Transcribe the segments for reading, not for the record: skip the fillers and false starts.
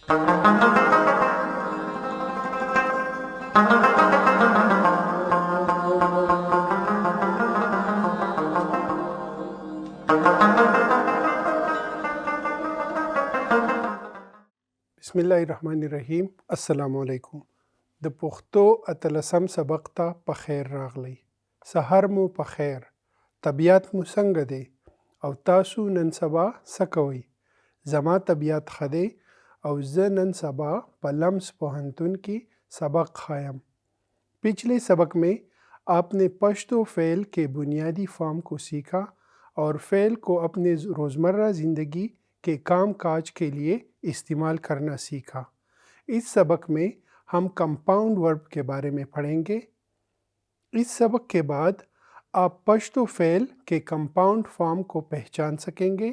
بسم الله الرحمن الرحیم. السلام علیکم. د پښتو اتلسم سبق ته په خیر راغلی. سحر مو په خیر. طبیعت مو څنګه دی او تاسو نن سبا څه کوئ؟ زما طبیعت ښه دی او زه نن سبا په لمس پوهنتون کې سبق خایم. پچھلے سبق میں آپ نے پشتو فعل کے بنیادی فارم کو سیکھا اور فعل کو اپنے روزمرہ زندگی کے کام کاج کے لیے استعمال کرنا سیکھا. اس سبق میں ہم کمپاؤنڈ ورب کے بارے میں پڑھیں گے. اس سبق کے بعد آپ پشتو فعل کے کمپاؤنڈ فارم کو پہچان سکیں گے.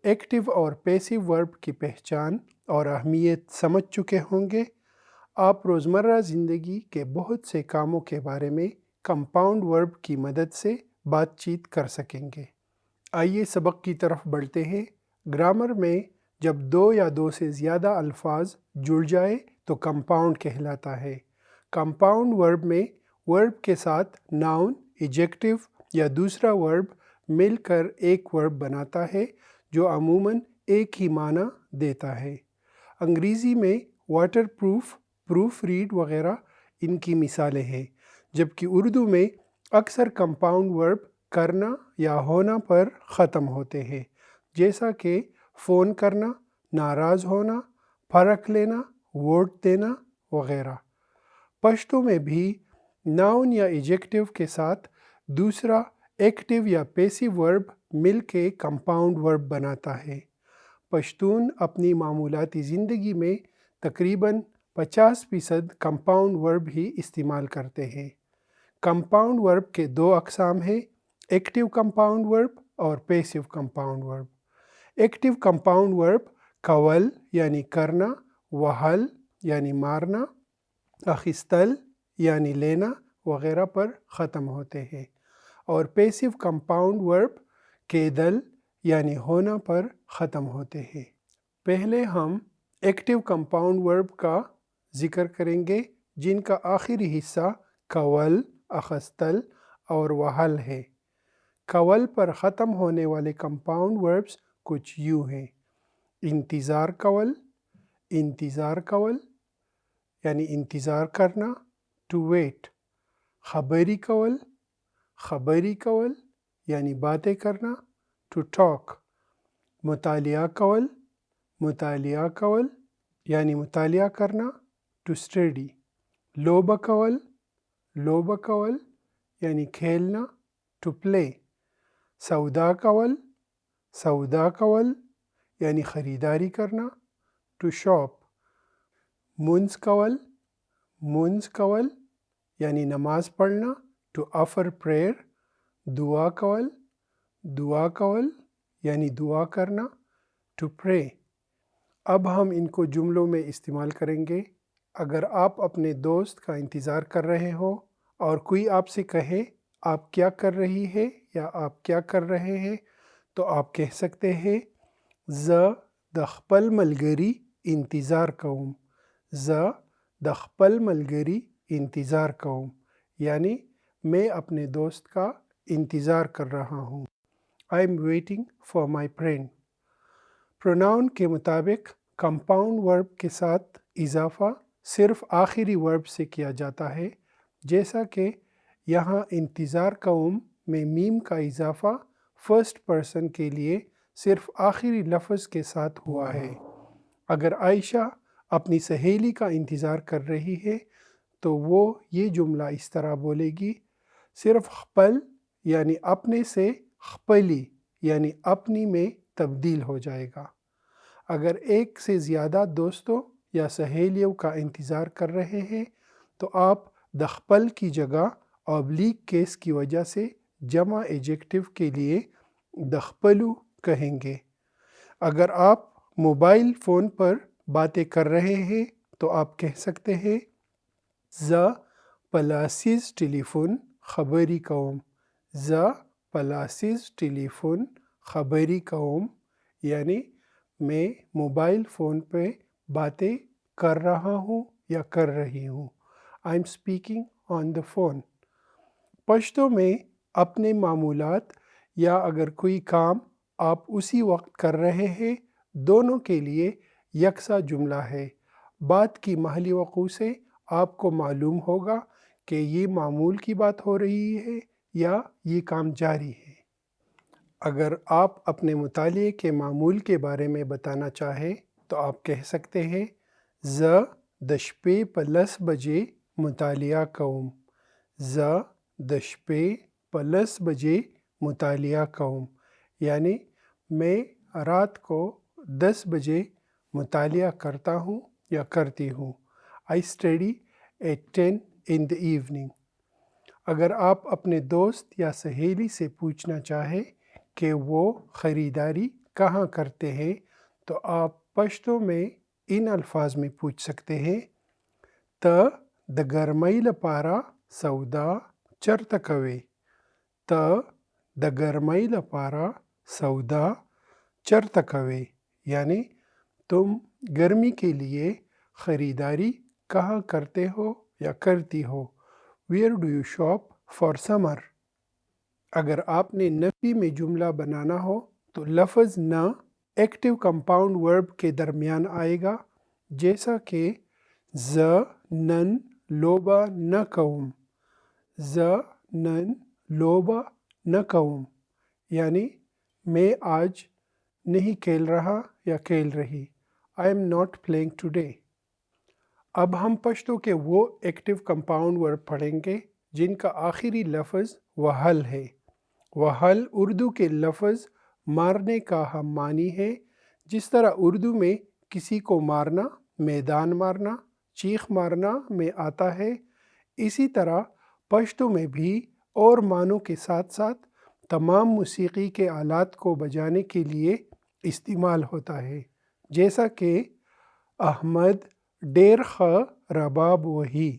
ایکٹیو اور پیسیو ورب کی پہچان اور اہمیت سمجھ چکے ہوں گے. آپ روزمرہ زندگی کے بہت سے کاموں کے بارے میں کمپاؤنڈ ورب کی مدد سے بات چیت کر سکیں گے. آئیے سبق کی طرف بڑھتے ہیں. گرامر میں جب دو یا دو سے زیادہ الفاظ جڑ جائے تو کمپاؤنڈ کہلاتا ہے. کمپاؤنڈ ورب میں ورب کے ساتھ ناؤن، ایجیکٹو یا دوسرا ورب مل کر ایک ورب بناتا ہے جو عموماً ایک ہی معنی دیتا ہے. انگریزی میں واٹر پروف، پروف ریڈ وغیرہ ان کی مثالیں ہیں، جبکہ اردو میں اکثر کمپاؤنڈ ورب کرنا یا ہونا پر ختم ہوتے ہیں، جیسا کہ فون کرنا، ناراض ہونا، فرق لینا، ووٹ دینا وغیرہ. پشتو میں بھی ناؤن یا ایجیکٹو کے ساتھ دوسرا ایکٹیو یا پیسیو ورب مل کے کمپاؤنڈ ورب بناتا ہے. پشتون اپنی معمولاتی زندگی میں تقریباً 50% کمپاؤنڈ ورب ہی استعمال کرتے ہیں. کمپاؤنڈ ورب کے دو اقسام ہیں، ایکٹیو کمپاؤنڈ ورب اور پیسیو کمپاؤنڈ ورب. ایکٹیو کمپاؤنڈ ورب کول یعنی کرنا، وہل یعنی مارنا، اخیستل یعنی لینا وغیرہ پر ختم ہوتے ہیں، اور پیسیو کمپاؤنڈ ورب کیدل یعنی ہونا پر ختم ہوتے ہیں. پہلے ہم ایکٹیو کمپاؤنڈ ورب کا ذکر کریں گے، جن کا آخری حصہ کول، اخستل اور وہل ہے. کول پر ختم ہونے والے کمپاؤنڈ وربز کچھ یوں ہیں: انتظار کول، انتظار کول یعنی انتظار کرنا، ٹو ویٹ. خبری کول، خبری کول یعنی باتیں کرنا، ٹو ٹاک. مطالعہ کول، مطالعہ کول یعنی مطالعہ کرنا، ٹو اسٹڈی. لوبہ کول، لوبہ کول یعنی کھیلنا، ٹو پلے. سودا کول، سودا کول یعنی خریداری کرنا، ٹو شاپ. منز کول، منز کول یعنی نماز پڑھنا، ٹو آفر پریئر. دعا کول، دعا کول یعنی دعا کرنا، ٹو پرے. اب ہم ان کو جملوں میں استعمال کریں گے. اگر آپ اپنے دوست کا انتظار کر رہے ہو اور کوئی آپ سے کہے آپ کیا کر رہی ہے یا آپ کیا کر رہے ہیں، تو آپ کہہ سکتے ہیں زه د خپل ملګري انتظار کوم. زه د خپل ملګري انتظار کوم یعنی میں اپنے دوست کا انتظار کر رہا ہوں. I am waiting for my friend. Pronoun کے مطابق کمپاؤنڈ ورب کے ساتھ اضافہ صرف آخری ورب سے کیا جاتا ہے، جیسا کہ یہاں انتظار قوم میں میم کا اضافہ فرسٹ پرسن کے لیے صرف آخری لفظ کے ساتھ ہوا ہے. اگر عائشہ اپنی سہیلی کا انتظار کر رہی ہے تو وہ یہ جملہ اس طرح بولے گی، صرف خپل یعنی اپنے سے خپلی یعنی اپنی میں تبدیل ہو جائے گا. اگر ایک سے زیادہ دوستوں یا سہیلیوں کا انتظار کر رہے ہیں تو آپ د خپل کی جگہ اوبلیک کیس کی وجہ سے جمع ایجیکٹو کے لیے د خپلو کہیں گے. اگر آپ موبائل فون پر باتیں کر رہے ہیں تو آپ کہہ سکتے ہیں زه په لاسیز ټلیفون خبرې کوم. زه په لاسیز ټلیفون خبرې کوم یعنی میں موبائل فون پہ باتیں کر رہا ہوں یا کر رہی ہوں. I am speaking on the phone. Pashto میں اپنے معمولات یا اگر کوئی کام آپ اسی وقت کر رہے ہیں دونوں کے لیے یکساں جملہ ہے. بات کی محلی وقوع سے آپ کو معلوم ہوگا کہ یہ معمول کی بات ہو رہی ہے یا یہ کام جاری ہے. اگر آپ اپنے مطالعے کے معمول کے بارے میں بتانا چاہیں تو آپ کہہ سکتے ہیں زه د شپې په 10 بجې مطالعه کوم. زه د شپې په 10 بجې مطالعه کوم. یعنی میں رات کو 10 بجے مطالعہ کرتا ہوں یا کرتی ہوں. I study at 10 in the evening. اگر آپ اپنے دوست یا سہیلی سے پوچھنا چاہیں کہ وہ خریداری کہاں کرتے ہیں تو آپ پشتو میں ان الفاظ میں پوچھ سکتے ہیں ته د ګرمۍ لپاره سودا چرته کوې؟ ته د ګرمۍ لپاره سودا چرته کوې؟ یعنی تم گرمی کے لیے خریداری کہاں کرتے ہو یا کرتی ہو. Where do you shop for summer؟ اگر آپ نے نفی میں جملہ بنانا ہو تو لفظ نہ ایکٹیو کمپاؤنڈ ورب کے درمیان آئے گا، جیسا کہ زه نن لوبه نه کوم. زه نن لوبه نه کوم یعنی میں آج نہیں کھیل رہا یا کھیل رہی. I am not playing today. اب ہم پشتو کے وہ ایکٹیو کمپاؤنڈ ورب پڑھیں گے جن کا آخری لفظ وحل ہے. وحل اردو کے لفظ مارنے کا ہم معنی ہے. جس طرح اردو میں کسی کو مارنا، میدان مارنا، چیخ مارنا میں آتا ہے، اسی طرح پشتو میں بھی اور معنوں کے ساتھ ساتھ تمام موسیقی کے آلات کو بجانے کے لیے استعمال ہوتا ہے، جیسا کہ احمد ډیر ښه رباب وهي.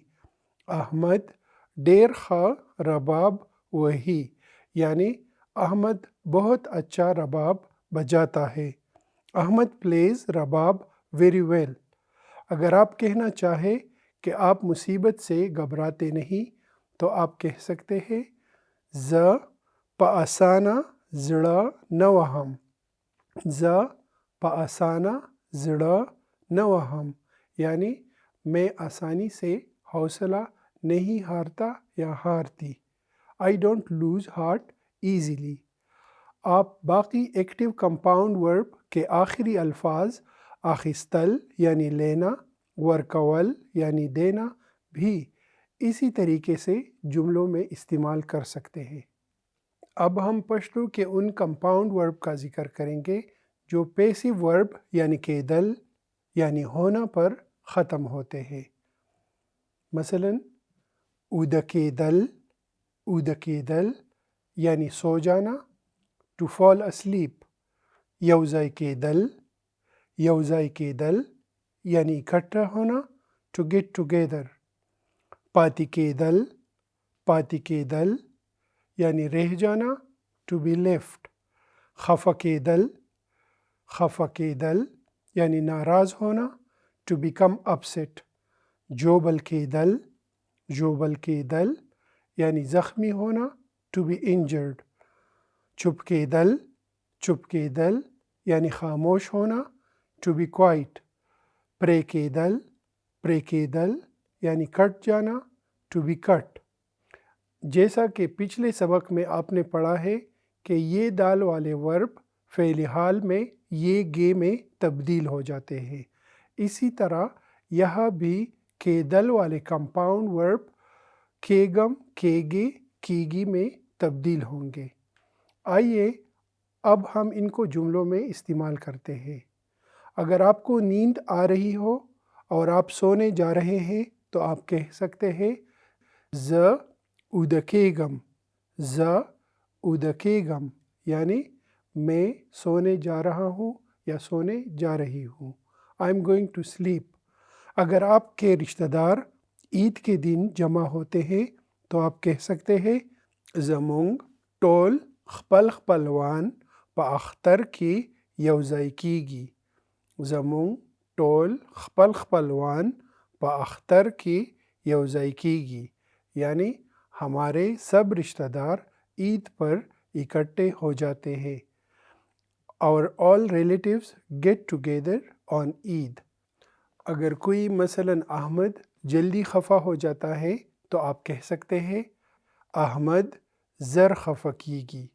احمد ډیر ښه رباب وهي یعنی احمد بہت اچھا رباب بجاتا ہے. Ahmad plays rubab very well. اگر آپ کہنا چاہیں کہ آپ مصیبت سے گھبراتے نہیں تو آپ کہہ سکتے ہیں زه په اسانه زړه نه وهم. زه په اسانه زړه نه وهم یعنی میں آسانی سے حوصلہ نہیں ہارتا یا ہارتی. I don't lose heart easily. آپ باقی ایکٹیو کمپاؤنڈ ورب کے آخری الفاظ اخیستل یعنی لینا، ورکول یعنی دینا بھی اسی طریقے سے جملوں میں استعمال کر سکتے ہیں. اب ہم پشتو کے ان کمپاؤنڈ ورب کا ذکر کریں گے جو پیسیو ورب یعنی کیدل یعنی ہونا پر ختم ہوتے ہیں. مثلا اوده کیدل، اوده کیدل یعنی سو جانا، to fall asleep. یوځای کیدل، یوځای کیدل یعنی اکٹھا ہونا، to get together. پاتې کیدل، پاتې کیدل یعنی رہ جانا، to be left. خفه کیدل، خفه کیدل یعنی ناراض ہونا، to become upset. جوبل کیدل، جوبل کیدل یعنی زخمی ہونا، to be injured. چپ کیدل، چپ کیدل یعنی خاموش ہونا، to be quiet. پرے کیدل، پرے کیدل یعنی کٹ جانا، to be cut. جیسا کہ پچھلے سبق میں آپ نے پڑھا ہے کہ یہ دال والے ورب فعل حال میں یہ گے میں تبدیل ہو جاتے ہیں، اسی طرح یہاں بھی کیدل والے کمپاؤنڈ ورب کیگم، کیگے، کیگی میں تبدیل ہوں گے. آئیے اب ہم ان کو جملوں میں استعمال کرتے ہیں. اگر آپ کو نیند آ رہی ہو اور آپ سونے جا رہے ہیں تو آپ کہہ سکتے ہیں زه اوده کیږم. زه اوده کیږم یعنی میں سونے جا رہا ہوں یا سونے جا رہی ہوں. I am going to sleep. اگر آپ کے رشتہ دار عید کے دن جمع ہوتے ہیں تو آپ کہہ سکتے ہیں زمونږ ټول خپل خپلوان په اختر کې یوځای کیږي. زمونږ ټول خپل خپلوان په اختر کې یوځای کیږي، یعنی ہمارے سب رشتہ دار عید پر اکٹھے ہو جاتے ہیں۔ اور all relatives get together on عید۔ اگر کوئی مثلاً احمد جلدی خفا ہو جاتا ہے تو آپ کہہ سکتے ہیں احمد زر خفا کیگی،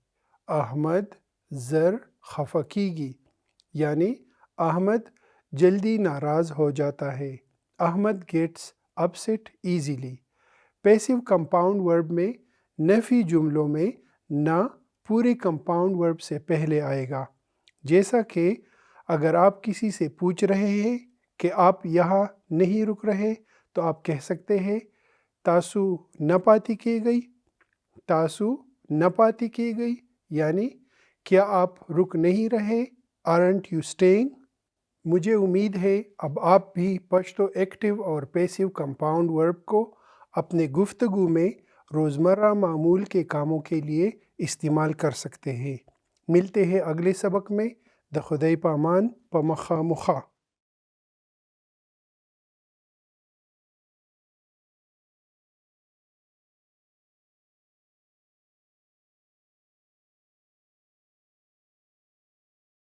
احمد زر خفا کیگی، یعنی احمد جلدی ناراض ہو جاتا ہے۔ Ahmad gets upset easily۔ Passive compound verb میں نفی جملوں میں نہ پورے کمپاؤنڈ ورب سے پہلے آئے گا، جیسا کہ اگر آپ کسی سے پوچھ رہے ہیں کہ آپ یہاں نہیں رک رہے تو آپ کہہ سکتے ہیں تاسو نہ پاتی کی گئی، تاسو نہ پاتی کی گئی، یعنی کیا آپ رک نہیں رہے، aren't you staying؟ مجھے امید ہے اب آپ بھی پشتو ایکٹیو اور پیسیو کمپاؤنڈ ورب کو اپنے گفتگو میں روزمرہ معمول کے کاموں کے لیے استعمال کر سکتے ہیں۔ ملتے ہیں اگلے سبق میں۔ د خدای پامان په مخه مخه۔